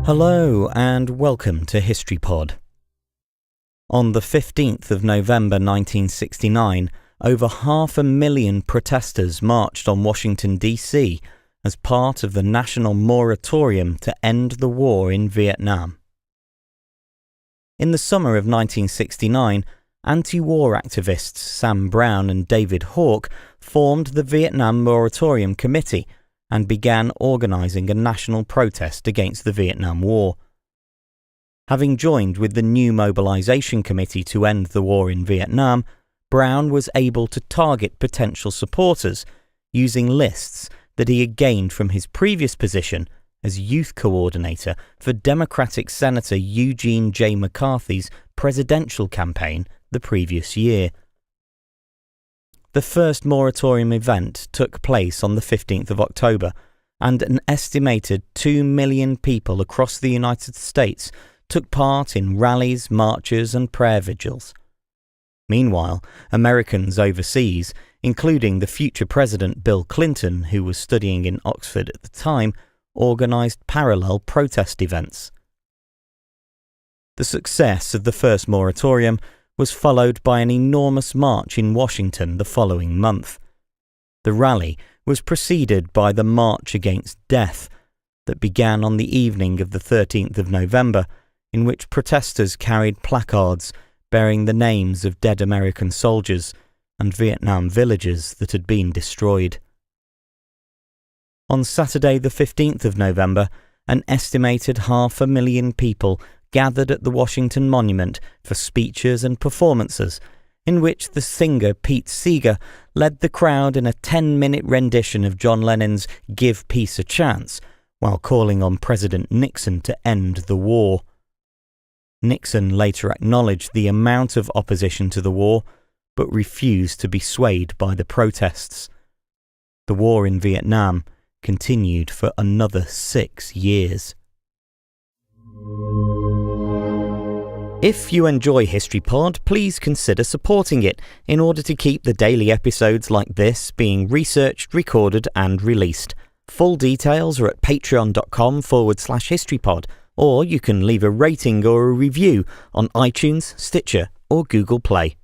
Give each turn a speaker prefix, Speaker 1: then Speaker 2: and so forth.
Speaker 1: Hello and welcome to HistoryPod. On the 15th of November 1969, over 500,000 protesters marched on Washington, D.C. as part of the National Moratorium to end the war in Vietnam. In the summer of 1969, anti-war activists Sam Brown and David Hawke formed the Vietnam Moratorium Committee and began organising a national protest against the Vietnam War. Having joined with the new Mobilization Committee to end the war in Vietnam, Brown was able to target potential supporters using lists that he had gained from his previous position as youth coordinator for Democratic Senator Eugene J. McCarthy's presidential campaign the previous year. The first moratorium event took place on the 15th of October, and an estimated 2 million people across the United States took part in rallies, marches, and prayer vigils. Meanwhile, Americans overseas, including the future President Bill Clinton, who was studying in Oxford at the time, organised parallel protest events. The success of the first moratorium was followed by an enormous march in Washington the following month. The rally was preceded by the March Against Death that began on the evening of the 13th of November, in which protesters carried placards bearing the names of dead American soldiers and Vietnam villages that had been destroyed. On Saturday the 15th of November, an estimated 500,000 people gathered at the Washington Monument for speeches and performances, in which the singer Pete Seeger led the crowd in a 10-minute rendition of John Lennon's Give Peace a Chance, while calling on President Nixon to end the war. Nixon later acknowledged the amount of opposition to the war, but refused to be swayed by the protests. The war in Vietnam continued for another 6 years. If you enjoy HistoryPod, please consider supporting it in order to keep the daily episodes like this being researched, recorded and released. Full details are at patreon.com/historypod, or you can leave a rating or a review on iTunes, Stitcher or Google Play.